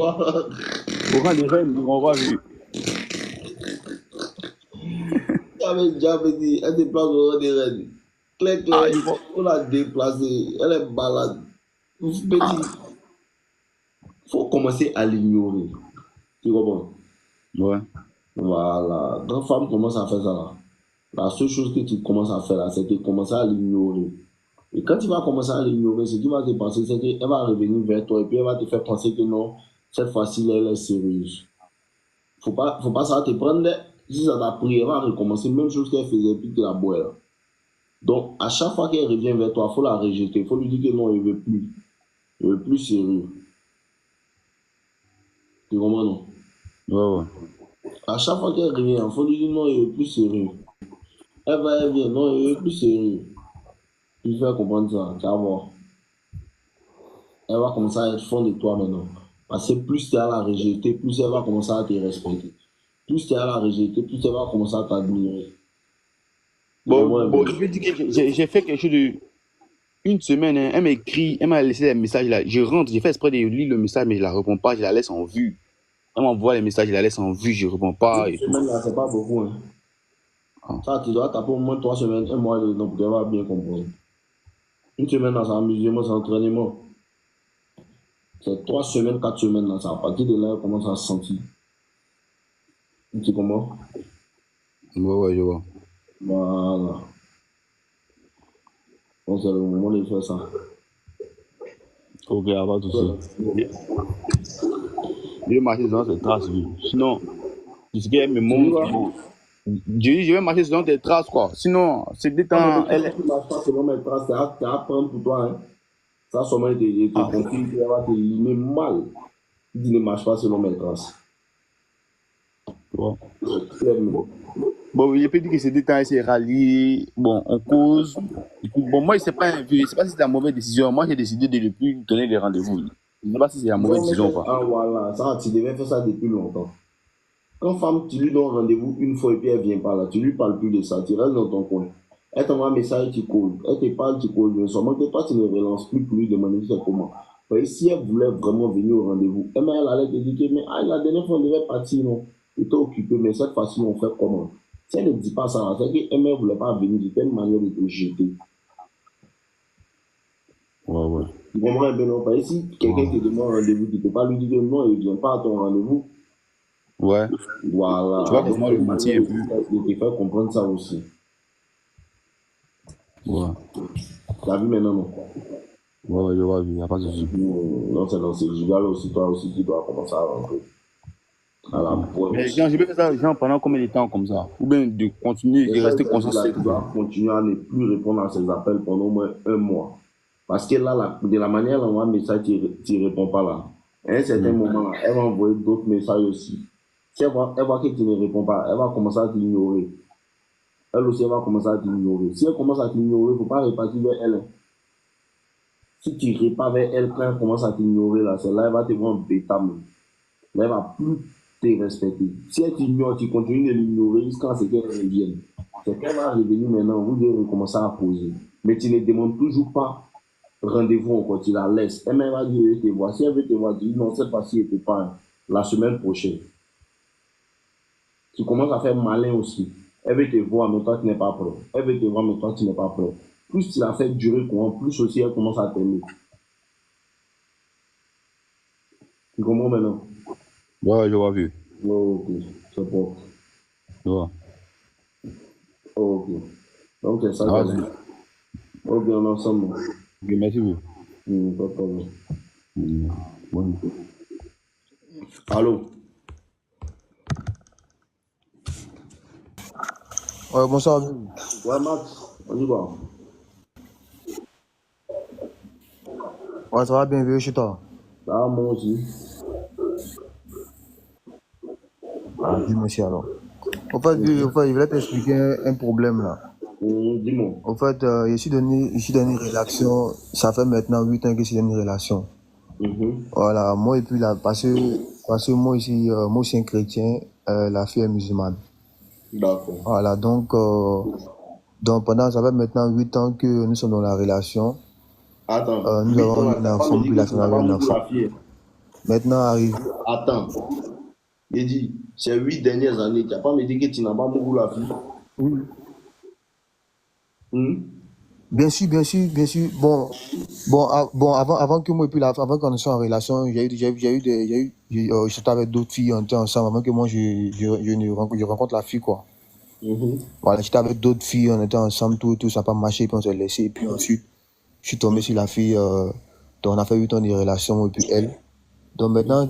[SPEAKER 3] reines, je ne comprends pas.
[SPEAKER 2] J'avais déjà dit, elle déplace au rang des reines. Claire, on l'a déplacée, elle est malade. Il faut commencer à l'ignorer. Tu comprends?
[SPEAKER 3] Ouais.
[SPEAKER 2] Voilà. Quand femme commence à faire ça, là, la seule chose que tu commences à faire, là, c'est de commencer à l'ignorer. Et quand tu vas commencer à l'ignorer, ce qui va se passer, c'est qu'elle va revenir vers toi et puis elle va te faire penser que non, cette fois-ci, elle est sérieuse. Faut pas ça te prendre. Si ça t'a pris, elle va recommencer, même chose qu'elle faisait, puis que la boire. Donc, à chaque fois qu'elle revient vers toi, il faut la rejeter. Il faut lui dire que non, il ne veut plus. Il ne veut plus sérieux. Tu comprends, non?
[SPEAKER 3] Ouais.
[SPEAKER 2] À chaque fois qu'elle revient, il faut lui dire non, il ne veut plus sérieux. Elle vient, non, il ne veut plus sérieux. Tu fais comprendre ça, tu vas voir. Elle va commencer à être fond de toi maintenant. Parce que plus tu as la rejeter, plus elle va commencer à te respecter. Plus tu as la rejeter, plus elle va commencer à t'admirer.
[SPEAKER 3] Bon, je veux dire que j'ai fait quelque chose de une semaine, hein, elle m'a écrit, elle m'a laissé des messages là. Je rentre, j'ai fait exprès de lire le message, mais je la réponds pas, je la laisse en vue. Elle m'envoie les messages, je la laisse en vue, je réponds pas et
[SPEAKER 2] Une
[SPEAKER 3] tout.
[SPEAKER 2] semaine là, c'est pas beaucoup. Hein. Ça, tu dois taper au moins 3 semaines, un mois dedans pour qu'elle va bien comprendre. Une semaine là, c'est amusement, c'est entraînement. C'est 3 semaines, 4 semaines là, c'est à partir de là, elle commence à se sentir. Tu comprends?
[SPEAKER 3] Ouais, je vois.
[SPEAKER 2] Voilà. Donc c'est le moment de faire ça.
[SPEAKER 3] Ok, pas de souci. Je vais marcher dans cette trace, oui. Sinon, puisqu'elle me montre. Je vais marcher selon tes traces, quoi. Sinon, c'est des temps.
[SPEAKER 2] Elle ne marche pas selon mes traces, c'est à prendre pour toi. Hein. Ça, seulement, il te confie qu'elle va te limer mal. Si tu ne marches pas selon mes traces.
[SPEAKER 3] Bon, il peut dire que c'est des temps, elle s'est ralliée. Bon, on cause. Bon, moi, je sais pas si c'est la mauvaise décision. Moi, j'ai décidé de ne plus donner les rendez-vous. Je ne sais pas si c'est la mauvaise décision ou pas.
[SPEAKER 2] Ah, voilà. Ça, tu devais faire ça depuis longtemps. Quand femme, tu lui donnes rendez-vous une fois et puis elle ne vient pas là, tu ne lui parles plus de ça, tu restes dans ton coin. Elle t'envoie un message, tu calls. Elle te parle, tu calls. Mais seulement que toi, tu ne relances plus pour lui demander c'est comment. Et si elle voulait vraiment venir au rendez-vous, elle allait te dire que mais, la dernière fois, on devait partir, non. Tu étais occupé, mais cette fois-ci, on fait comment? Si elle ne dit pas ça, c'est qu'elle ne voulait pas venir, c'était une manière de te jeter.
[SPEAKER 3] Ouais.
[SPEAKER 2] Tu comprends bien, non? Parce que si quelqu'un te demande un rendez-vous, tu ne peux pas lui dire que non, il ne vient pas à ton rendez-vous.
[SPEAKER 3] Ouais.
[SPEAKER 2] Voilà.
[SPEAKER 3] Tu vois comment le mentir un peu.
[SPEAKER 2] Il te fait comprendre ça aussi.
[SPEAKER 3] Ouais.
[SPEAKER 2] Tu as vu maintenant, non?
[SPEAKER 3] Ouais, je vois, il n'y a pas de souci.
[SPEAKER 2] Non, c'est dans ces gigas aussi, toi aussi, tu dois commencer à rentrer. À la pointe.
[SPEAKER 3] Mais je vais faire ça genre, pendant combien de temps comme ça? Ou bien de continuer, de rester consistant.
[SPEAKER 2] Tu dois continuer à ne plus répondre à ces appels pendant au moins un mois. Parce que là, de la manière dont on envoie un message, tu ne réponds pas là. À un certain moment, là, elle va envoyer d'autres messages aussi. Si elle voit que tu ne réponds pas, elle va commencer à t'ignorer. Elle aussi, elle va commencer à t'ignorer. Si elle commence à t'ignorer, il ne faut pas repartir vers elle. Si tu ne repars vers elle, quand elle commence à t'ignorer, là, c'est là elle va te voir en bêta même. Là, elle ne va plus te respecter. Si elle t'ignore, tu continues de l'ignorer jusqu'à ce qu'elle revienne. C'est qu'elle va revenir maintenant, vous devez recommencer à poser. Mais tu ne demandes toujours pas rendez-vous encore, tu la laisses. Elle va dire, je te vois. Si elle veut te voir, tu dis non, cette fois-ci, elle ne peut pas. La semaine prochaine. Tu commences à faire malin aussi. Elle veut te voir, mais toi, tu n'es pas prêt. Elle veut te voir, mais toi, tu n'es pas prêt. Plus tu la fais durer, plus aussi elle commence à t'aimer. Tu comprends maintenant?
[SPEAKER 3] Ouais, je vois vu.
[SPEAKER 2] Oh, ok, c'est bon.
[SPEAKER 3] Ouais.
[SPEAKER 2] Oh, ok. Donc, c'est ça
[SPEAKER 3] Ah,
[SPEAKER 2] que ok, on est ensemble.
[SPEAKER 3] ok, merci beaucoup.
[SPEAKER 2] Pas de problème.
[SPEAKER 3] Bon.
[SPEAKER 2] Allô?
[SPEAKER 4] Ouais, bonsoir.
[SPEAKER 2] Ouais, Max, on y va.
[SPEAKER 4] Ouais, ça va bien, vieux, chez toi.
[SPEAKER 2] Ça va, moi aussi.
[SPEAKER 4] Ah, Dieu merci alors. Au fait, je voulais t'expliquer un problème là.
[SPEAKER 2] Dis-moi.
[SPEAKER 4] Au fait, je suis dans une relation. Ça fait maintenant 8 ans que je suis dans une relation. Voilà, moi et puis là, parce que moi ici, moi je suis un chrétien, la fille est musulmane.
[SPEAKER 2] D'accord.
[SPEAKER 4] Voilà, donc pendant, ça fait maintenant 8 ans que nous sommes dans la relation.
[SPEAKER 2] Attends,
[SPEAKER 4] Nous
[SPEAKER 2] 8
[SPEAKER 4] avons
[SPEAKER 2] ans,
[SPEAKER 4] eu un
[SPEAKER 2] t'as pas
[SPEAKER 4] enfant,
[SPEAKER 2] me dit
[SPEAKER 4] puis
[SPEAKER 2] que
[SPEAKER 4] la
[SPEAKER 2] tu
[SPEAKER 4] femme
[SPEAKER 2] n'as
[SPEAKER 4] avait
[SPEAKER 2] pas
[SPEAKER 4] un
[SPEAKER 2] mouru
[SPEAKER 4] enfant.
[SPEAKER 2] la fille.
[SPEAKER 4] Maintenant arrive.
[SPEAKER 2] Attends, il dit, ces 8 dernières années, tu n'as pas me dit que tu n'as pas mouru la fille.
[SPEAKER 4] Oui.
[SPEAKER 2] Hum?
[SPEAKER 4] Bien sûr, bien sûr, bien sûr. Bon, avant que moi et puis avant qu'on soit en relation, j'étais avec d'autres filles, on était ensemble avant que moi je rencontre la fille quoi. Voilà, j'étais avec d'autres filles, on était ensemble, tout, ça n'a pas marché, puis on s'est laissé, et puis ensuite, je suis tombé sur la fille, donc on a fait 8 ans de relation, moi et puis elle. Donc maintenant,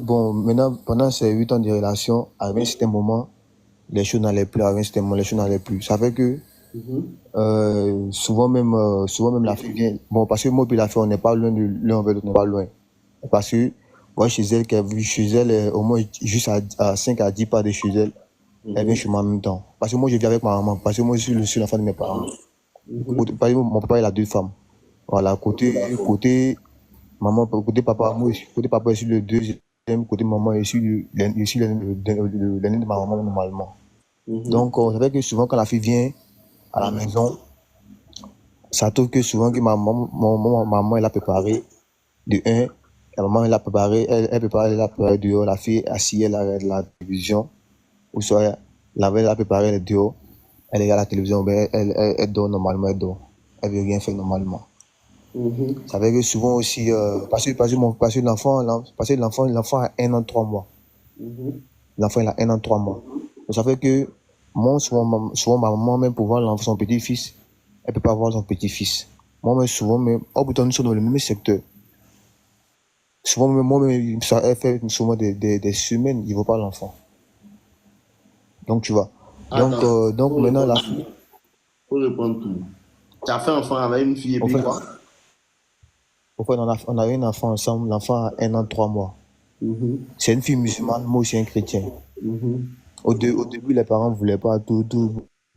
[SPEAKER 4] pendant ces 8 ans de relation, à un certain moment, les choses n'allaient plus, à un certain moment, les choses n'allaient plus. Ça fait que souvent même la fille vient. Bon, parce que moi et la fille, on n'est pas loin de l'un envers l'autre, on n'est pas loin. Parce que moi, chez elle, au moins juste à 5 à 10 pas de chez elle, elle vient chez moi en même temps. Parce que moi, je vis avec ma maman. Parce que moi, je suis le seul enfant de mes parents. Par exemple, mon papa, il a 2 femmes. Voilà, côté maman, côté papa, côté papa, je suis le deuxième. Côté maman, je suis l'aîné de ma maman normalement. Donc, ça fait que souvent, quand la fille vient à la maison, ça trouve que souvent que ma maman, elle a préparé de un, la maman, elle a préparé, elle a préparé dehors, la fille assise, elle regarde la télévision, ou soit elle a préparé elle est dehors, elle regarde la télévision, ben, elle dort normalement, elle veut rien faire normalement. Ça veut dire que souvent aussi, parce que l'enfant a 1 an, 3 mois. L'enfant, il a 1 an, 3 mois. Donc, ça fait que, moi, souvent ma maman, même pour voir son petit-fils, elle peut pas voir son petit-fils. Moi-même, souvent, même, pourtant, nous sommes dans le même secteur. Souvent, même, moi-même, ça, elle fait souvent des semaines, il ne voit pas l'enfant. Donc, tu vois.
[SPEAKER 2] Attends,
[SPEAKER 4] Donc maintenant, la fille.
[SPEAKER 2] Faut reprendre tout. Tu as fait enfant avec une fille et puis quoi?
[SPEAKER 4] On a eu un enfant ensemble, l'enfant a 1 an, 3 mois. C'est une fille musulmane, moi aussi un chrétien. Au début, les parents ne voulaient pas tout.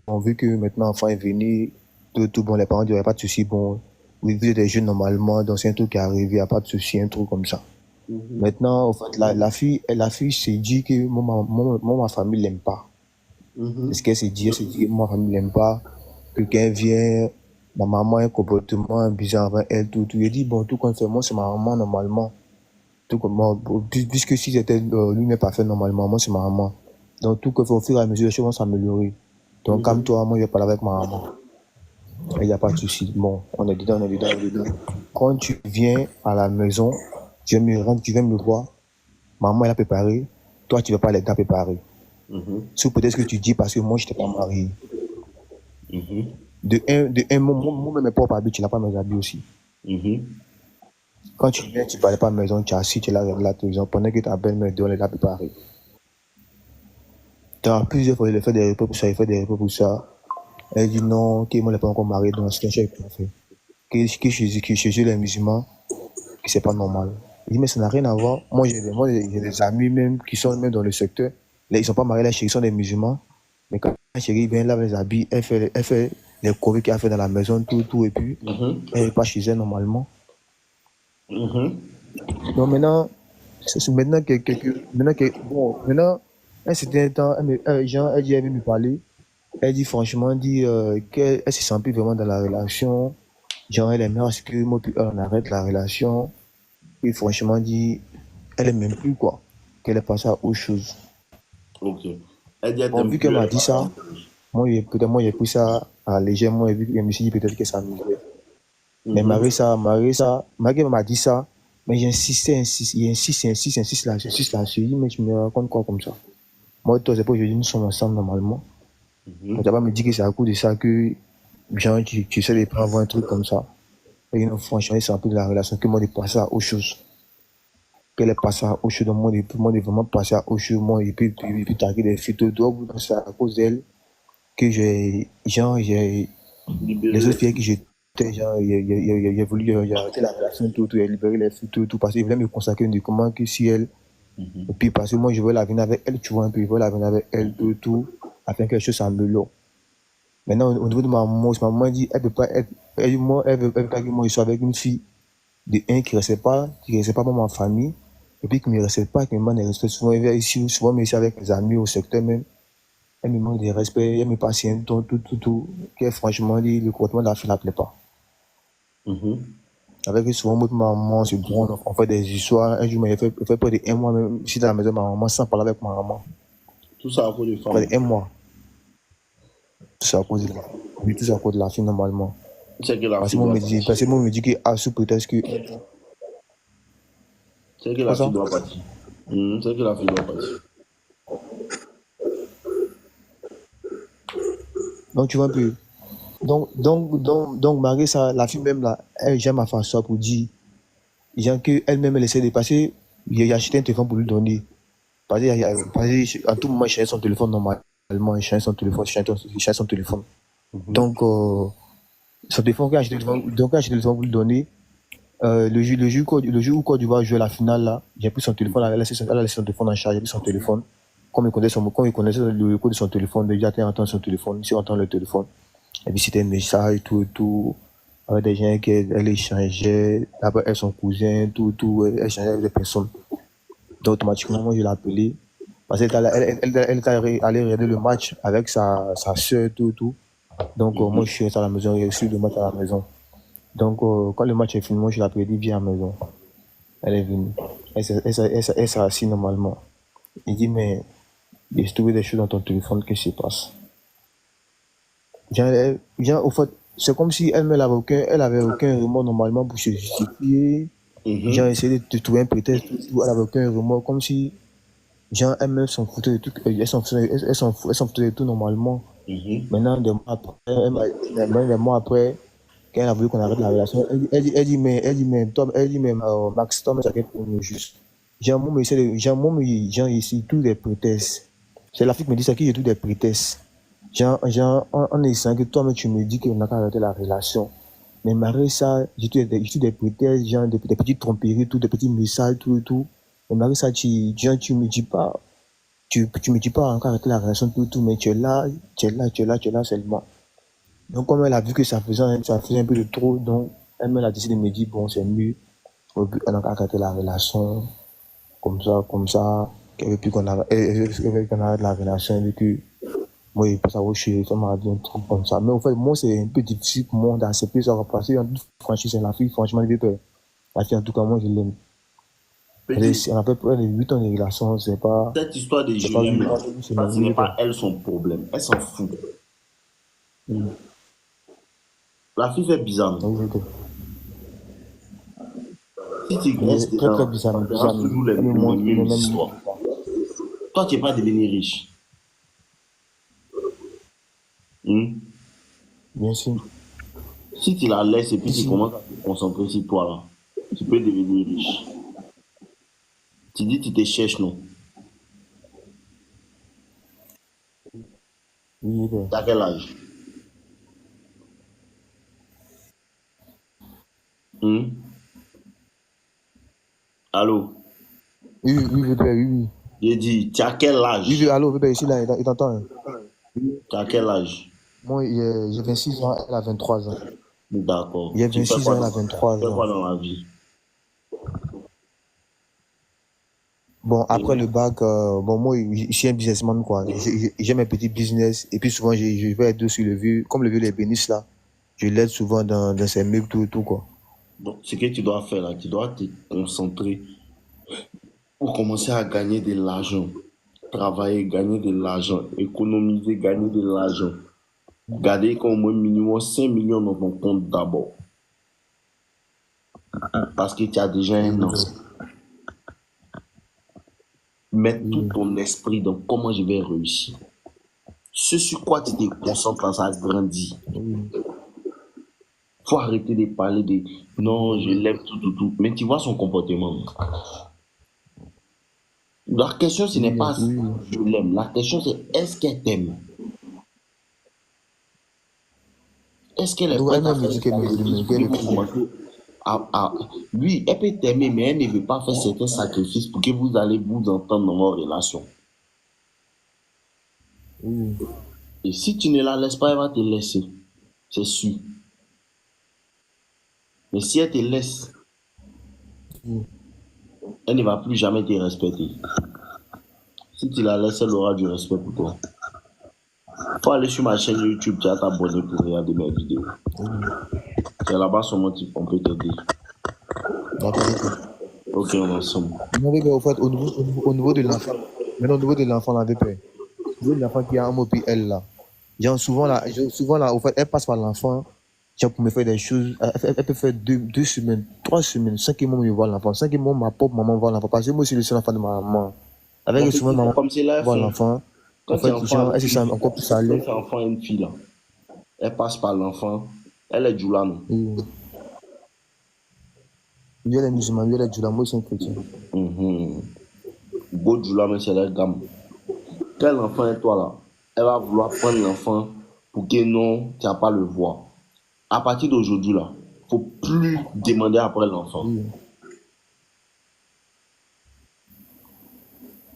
[SPEAKER 4] On vu que maintenant l'enfant est venu, tout, bon, les parents ne disaient pas de souci, bon, vous êtes des jeunes normalement, donc c'est un truc qui est arrivé, il n'y a pas de souci, un truc comme ça. Maintenant, en fait, la fille s'est dit que ma famille ne l'aime pas. C'est ce qu'elle s'est dit, que ma famille ne l'aime pas, que quand elle vient, ma maman a un comportement bizarre avec elle, tout. Elle dit, bon, tout compte fait, moi, c'est ma maman normalement. Tout comme moi, puisque si c'était lui n'est pas fait normalement, moi, c'est ma maman. Donc, tout que fait au fur et à mesure, les choses vont s'améliorer. Donc, comme toi, moi, je vais parler avec ma maman. Il n'y a pas de souci. Bon, on est dedans. Quand tu viens à la maison, tu viens me voir, maman, elle a préparé, toi, tu ne vas pas l'aider à préparer. Sauf peut-être que tu dis parce que moi, je n'étais pas marié. De un, moi-même, mes propres habits, tu n'as pas mes habits aussi. Quand tu viens, tu ne parlais pas à la maison, tu es assis, tu es là avec la télévision, pendant que ta belle-mère dehors, elle a préparé. Tu as plusieurs fois, il a fait des repas pour ça, Elle dit non, que moi, je n'ai pas encore marié, donc c'est un chef qui a fait. Que chez eux, les musulmans, que c'est pas normal. Il dit, mais ça n'a rien à voir. Moi, j'ai des amis même qui sont même dans le secteur. Là, ils ne sont pas mariés, là, chérie, ils sont des musulmans. Mais quand la chérie vient là, les habits, elle fait les courriers qu'elle a fait dans la maison, tout, et puis elle n'est pas chez elle normalement. Donc maintenant, maintenant, un certain temps, elle dit, elle veut me parler. Elle dit franchement, qu'elle se sent plus vraiment dans la relation. Genre, elle aimerait à ce que moi, puis elle, on arrête la relation. Et franchement, dit, elle aime même plus, quoi. Qu'elle est passée à autre chose.
[SPEAKER 2] Ok. Elle dit elle
[SPEAKER 4] Bon,
[SPEAKER 2] t'aime
[SPEAKER 4] vu
[SPEAKER 2] plus,
[SPEAKER 4] qu'elle
[SPEAKER 2] elle
[SPEAKER 4] m'a
[SPEAKER 2] est
[SPEAKER 4] dit
[SPEAKER 2] partie à
[SPEAKER 4] ça,
[SPEAKER 2] autre chose.
[SPEAKER 4] moi, j'ai pris ça à légèrement, et vu que je me suis dit peut-être que ça m'amuserait. Mais
[SPEAKER 2] Mhm.
[SPEAKER 4] Marie m'a dit ça, mais j'insiste là, je lui dis, mais tu me racontes quoi comme ça? Moi, toi, c'est pas aujourd'hui, nous sommes ensemble normalement. Mais tu
[SPEAKER 2] Mhm.
[SPEAKER 4] vas pas me dire que c'est à cause de ça que, genre, tu essaies de prendre un truc comme ça. Et non, franchement, c'est un peu de la relation que moi, de passer à autre chose. Qu'elle est passée à autre chose, donc moi, de vraiment passer à autre chose, moi, et puis taguer des photos, toi, c'est à cause d'elle que j'ai, les autres
[SPEAKER 2] Libéré.
[SPEAKER 4] filles qui j'étais, genre, il a voulu arrêter la relation, il a libéré les filles, parce qu'il voulait me consacrer uniquement que si elle,
[SPEAKER 2] Mhm.
[SPEAKER 4] et puis parce que moi, je veux la venir avec elle, tu vois, un peu, je veux la venir avec elle, afin que les choses s'améliorent. Maintenant, au niveau de ma maman dit, elle peut pas, elle veut pas que moi, je sois avec une fille, de un, qui restait pas dans ma famille, et puis qui me respecte pas, qui me manque de respect. Souvent, mais ici avec mes amis au secteur même, elle me manque de respect, elle me passe un temps, que franchement, le comportement de la fille ne la plaît pas.
[SPEAKER 2] Mhm.
[SPEAKER 4] Avec souvent, moi, ma maman, c'est bon, on fait des histoires. Un jour, il fait près de un mois, même, ici dans la maison de ma maman, sans parler avec ma maman.
[SPEAKER 2] Tout ça à cause des
[SPEAKER 4] Près
[SPEAKER 2] femmes.
[SPEAKER 4] de un mois. Tout ça à cause de la fille. Oui, tout ça à cause de la fille, normalement.
[SPEAKER 2] C'est que la fille doit
[SPEAKER 4] Parce
[SPEAKER 2] partir.
[SPEAKER 4] que moi, me dit que, ah, sous prétexte que,
[SPEAKER 2] C'est que
[SPEAKER 4] quoi
[SPEAKER 2] la fille
[SPEAKER 4] ça?
[SPEAKER 2] doit partir. Mhm. C'est que la fille doit partir.
[SPEAKER 4] Donc, tu vois un peu. Donc, Marie, ça, la fille même là, elle, j'aime à faire ça pour dire, genre qu'elle-même, elle essaie de passer, il a acheté un téléphone pour lui donner. Parce que, à tout moment, il cherche son téléphone normalement, il cherche son téléphone, il cherche son téléphone.
[SPEAKER 2] Mhm.
[SPEAKER 4] Donc, son téléphone, quand j'ai acheté le téléphone pour lui donner, le jour où Côte d'Ivoire jouer la finale, là, j'ai pris son téléphone, elle a laissé son téléphone en charge, j'ai pris son téléphone. Comme il connaissait le code de son téléphone, déjà, il entend son téléphone, il entend le téléphone. Et puis, c'était un message, tout, avec des gens qu'elle échangeait, après, elle, son cousin, elle échangeait avec des personnes. Donc, automatiquement, moi, je l'ai appelé. Parce qu'elle était allée regarder le match avec sa soeur, tout. Donc, moi, je
[SPEAKER 2] Mhm.
[SPEAKER 4] suis resté à la maison, j'ai reçu le match à la maison. Donc, quand le match est fini, moi, je l'ai appelé, dit, viens à la maison. Elle est venue. Elle s'est assise normalement. Il dit, mais j'ai trouvé des choses dans ton téléphone, qu'est-ce qui se passe? Au fait, c'est comme si elle avait aucun remords normalement pour se justifier. J'ai
[SPEAKER 2] Mhm.
[SPEAKER 4] essayé de trouver un prétexte, elle avait aucun remords, comme si, genre, elle-même s'en foutait de tout, elle s'en foutait de tout normalement.
[SPEAKER 2] Mhm.
[SPEAKER 4] Maintenant, des mois après, quand elle a voulu qu'on arrête la relation, elle dit, mais Max, toi, mais ça pour nous juste. Genre, ici, tous des prétextes. C'est la fille qui me dit ça, qui est tous des prétextes. En essayant que toi-même, tu me dis qu'on n'a qu'à arrêter la relation. Mais malgré ça, j'ai tous des prétextes, genre, des petites tromperies, des petits messages, tout. Mais malgré ça, tu me dis pas, tu me dis pas encore arrêter la relation, tout, mais tu es là seulement. Donc, comme elle a vu que ça faisait un peu de trop, donc, elle a décidé de me dire, bon, c'est mieux, on a qu'à arrêter la relation, comme ça, qu'elle veut plus elle veut qu'on arrête la relation, elle veut que, moi, il passe à autre chose, ça m'a dit un truc comme ça. Mais en fait, moi, c'est un peu difficile pour moi d'accepter ça, parce que, en toute franchise, c'est la fille, franchement, elle veut que, la fille, en tout cas, moi, je l'aime.
[SPEAKER 2] Petit,
[SPEAKER 4] On a peu près 8 ans de relation,
[SPEAKER 2] cette histoire de
[SPEAKER 4] c'est pas
[SPEAKER 2] je
[SPEAKER 4] 8
[SPEAKER 2] l'aime
[SPEAKER 4] ans,
[SPEAKER 2] là,
[SPEAKER 4] une semaine,
[SPEAKER 2] ça ce
[SPEAKER 4] je
[SPEAKER 2] n'est
[SPEAKER 4] veux
[SPEAKER 2] pas
[SPEAKER 4] pas.
[SPEAKER 2] elle son problème. Elle s'en fout.
[SPEAKER 4] Oui,
[SPEAKER 2] La fille fait bizarre.
[SPEAKER 4] oui, je veux
[SPEAKER 2] Si tu
[SPEAKER 4] Il
[SPEAKER 2] restes
[SPEAKER 4] est très, très
[SPEAKER 2] dedans,
[SPEAKER 4] bizarre,
[SPEAKER 2] ça
[SPEAKER 4] mais
[SPEAKER 2] sera
[SPEAKER 4] bizarre,
[SPEAKER 2] toujours
[SPEAKER 4] elle me
[SPEAKER 2] les
[SPEAKER 4] montre, elle
[SPEAKER 2] mêmes
[SPEAKER 4] me même
[SPEAKER 2] histoires. Toi, tu n'es pas devenu riche. Hmm?
[SPEAKER 4] bien sûr.
[SPEAKER 2] Si tu la laisses et puis tu
[SPEAKER 4] Ici,
[SPEAKER 2] commences à te concentrer sur toi là, tu peux devenir riche. Tu dis tu te cherches, non?
[SPEAKER 4] oui, oui,
[SPEAKER 2] T'as quel âge? Hmm? Allô?
[SPEAKER 4] oui, oui, oui, oui, oui.
[SPEAKER 2] J'ai dit, tu as quel
[SPEAKER 4] Oui, oui,
[SPEAKER 2] âge?
[SPEAKER 4] allô, bébé, ici, là, il t'entend, hein.
[SPEAKER 2] Tu as quel âge?
[SPEAKER 4] Moi, j'ai 26 ans, elle a 23 ans.
[SPEAKER 2] D'accord.
[SPEAKER 4] Il y a
[SPEAKER 2] Tu fais
[SPEAKER 4] 26
[SPEAKER 2] quoi
[SPEAKER 4] ans, elle a
[SPEAKER 2] dans, tu
[SPEAKER 4] 23
[SPEAKER 2] fais
[SPEAKER 4] ans.
[SPEAKER 2] quoi dans la vie?
[SPEAKER 4] Bon, après
[SPEAKER 2] Mhm.
[SPEAKER 4] le bac, bon, moi, je suis un businessman, quoi. J'ai mes petits business. Et puis souvent, je vais aider sur le vieux, comme le vieux les bénisses, là. Je l'aide souvent dans ses meubles, tout, quoi.
[SPEAKER 2] Donc, ce que tu dois faire là, tu dois te concentrer pour commencer à gagner de l'argent. Travailler, gagner de l'argent. Économiser, gagner de l'argent. Garder comme au moins minimum 5 millions dans ton compte d'abord. Parce que tu as déjà un an. Mettre tout
[SPEAKER 4] Oui,
[SPEAKER 2] ton esprit dans comment je vais réussir. Ce sur quoi tu te concentres, là, ça grandit.
[SPEAKER 4] oui,
[SPEAKER 2] Faut arrêter de parler de non, je l'aime, tout. Mais tu vois son comportement. La question, ce n'est
[SPEAKER 4] oui,
[SPEAKER 2] pas
[SPEAKER 4] oui.
[SPEAKER 2] je l'aime. La question, c'est est-ce qu'elle t'aime? Est-ce qu'elle est
[SPEAKER 4] Donc,
[SPEAKER 2] prête à
[SPEAKER 4] elle-même me
[SPEAKER 2] faire
[SPEAKER 4] dit
[SPEAKER 2] des
[SPEAKER 4] qu'elle me
[SPEAKER 2] sacrifices
[SPEAKER 4] dit
[SPEAKER 2] pour que
[SPEAKER 4] qu'elle est
[SPEAKER 2] vous
[SPEAKER 4] plus.
[SPEAKER 2] commenciez à... Oui, elle peut t'aimer, mais elle ne veut pas faire certains sacrifices pour que vous allez vous entendre dans vos relations.
[SPEAKER 4] Oui,
[SPEAKER 2] Et si tu ne la laisses pas, elle va te laisser. C'est sûr. Mais si elle te laisse,
[SPEAKER 4] oui.
[SPEAKER 2] elle ne va plus jamais te respecter. Si tu la laisses, elle aura du respect pour toi. Faut aller sur ma chaîne YouTube, tu as t'abonner pour regarder mes vidéos.
[SPEAKER 4] Oui.
[SPEAKER 2] C'est là-bas seulement on peut t'aider.
[SPEAKER 4] D'accord, ok.
[SPEAKER 2] Ok, on est ensemble.
[SPEAKER 4] Non, mais au fait, au niveau de l'enfant, maintenant, au niveau de l'enfant, là, VP, au niveau de l'enfant qui a un mot, puis elle, là. Souvent, là, au fait, elle passe par l'enfant, genre, pour me faire des choses. Elle peut faire 2 semaines, 3 semaines, 5 mois, me voir l'enfant. 5 mois, ma pauvre maman voit l'enfant. Parce que moi aussi, je suis l'enfant de ma maman.
[SPEAKER 2] Mon
[SPEAKER 4] Avec souvent,
[SPEAKER 2] petit, c'est
[SPEAKER 4] maman
[SPEAKER 2] comme si là, elles
[SPEAKER 4] voit
[SPEAKER 2] font.
[SPEAKER 4] l'enfant. En
[SPEAKER 2] Quand tu es
[SPEAKER 4] fait,
[SPEAKER 2] enfant
[SPEAKER 4] genre, elle
[SPEAKER 2] avec
[SPEAKER 4] se
[SPEAKER 2] une
[SPEAKER 4] sent
[SPEAKER 2] fille,
[SPEAKER 4] encore plus à
[SPEAKER 2] quand
[SPEAKER 4] l'aise.
[SPEAKER 2] tu es enfant avec une fille, là, elle passe par l'enfant, elle est Djoulano.
[SPEAKER 4] Oui. Lui, elle est musulmane, lui, elle est du moi, c'est un chrétien.
[SPEAKER 2] Beau Djoulano, c'est leur gamme. Quel enfant est toi là? Elle va vouloir prendre l'enfant pour que non, tu n'as pas le voir. À partir d'aujourd'hui, là, faut plus demander après l'enfant.
[SPEAKER 4] Oui,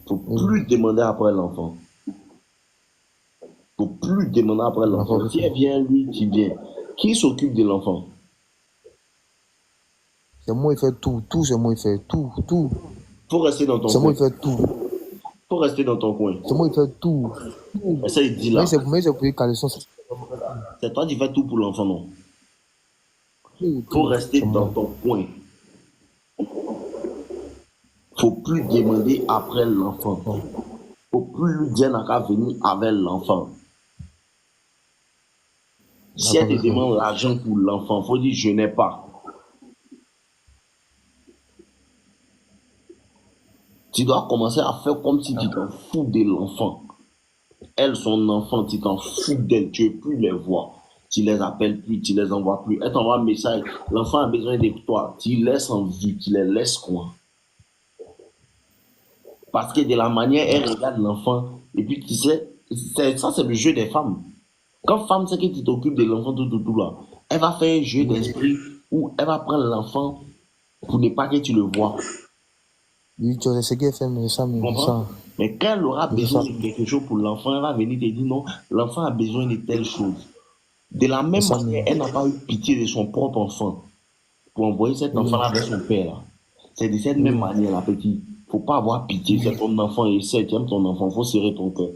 [SPEAKER 2] Faut
[SPEAKER 4] oui.
[SPEAKER 2] plus demander après l'enfant. Faut plus demander après
[SPEAKER 4] D'accord,
[SPEAKER 2] l'enfant.
[SPEAKER 4] ok.
[SPEAKER 2] Si elle vient, lui, tu viens. Qui s'occupe de l'enfant?
[SPEAKER 4] C'est moi, il fait tout, tout, c'est moi, il fait tout, tout.
[SPEAKER 2] Faut rester dans ton
[SPEAKER 4] C'est moi,
[SPEAKER 2] coin.
[SPEAKER 4] il fait tout.
[SPEAKER 2] Faut rester dans ton coin.
[SPEAKER 4] C'est moi, il fait tout.
[SPEAKER 2] Et
[SPEAKER 4] Tout.
[SPEAKER 2] ça, il dit là.
[SPEAKER 4] Mais c'est pour les caleçons, c'est
[SPEAKER 2] C'est toi qui fais tout pour l'enfant, non?
[SPEAKER 4] tout,
[SPEAKER 2] Faut
[SPEAKER 4] tout.
[SPEAKER 2] rester
[SPEAKER 4] C'est
[SPEAKER 2] dans
[SPEAKER 4] moi.
[SPEAKER 2] ton coin. Faut plus demander après l'enfant.
[SPEAKER 4] Bon,
[SPEAKER 2] Faut plus lui dire n'a qu'à venir avec l'enfant. Si elle
[SPEAKER 4] d'accord,
[SPEAKER 2] te
[SPEAKER 4] ok.
[SPEAKER 2] demande l'argent pour l'enfant, faut dire je n'ai pas. Tu dois commencer à faire comme si tu t'en fous de l'enfant. Elle, son enfant, tu t'en fous d'elle, tu ne veux plus les voir. Tu les appelles plus, tu les envoies plus. Elle t'envoie un message, l'enfant a besoin de toi. Tu laisses en vue, tu les laisses quoi. Parce que de la manière, elle regarde l'enfant. Et puis, tu sais, ça, c'est le jeu des femmes. Quand femme sait que tu t'occupes de l'enfant, tout là, elle va faire un jeu
[SPEAKER 4] Oui,
[SPEAKER 2] d'esprit où elle va prendre l'enfant pour ne pas que tu le vois.
[SPEAKER 4] oui, tu as ce qu'elle fait, mais ça,
[SPEAKER 2] Tu
[SPEAKER 4] mais
[SPEAKER 2] comprends?
[SPEAKER 4] ça,
[SPEAKER 2] Mais quand elle aura
[SPEAKER 4] mais
[SPEAKER 2] besoin
[SPEAKER 4] ça,
[SPEAKER 2] de quelque chose pour l'enfant, elle va venir te dire non, l'enfant a besoin de telle chose. De la
[SPEAKER 4] mais
[SPEAKER 2] même
[SPEAKER 4] ça,
[SPEAKER 2] manière,
[SPEAKER 4] mais
[SPEAKER 2] elle n'a pas eu pitié de son propre enfant pour envoyer cet
[SPEAKER 4] oui,
[SPEAKER 2] enfant-là avec son père. C'est de cette même
[SPEAKER 4] oui,
[SPEAKER 2] manière, la petite. Faut pas avoir pitié. C'est
[SPEAKER 4] oui,
[SPEAKER 2] ton enfant et c'est, tu aimes ton enfant, faut serrer ton cœur.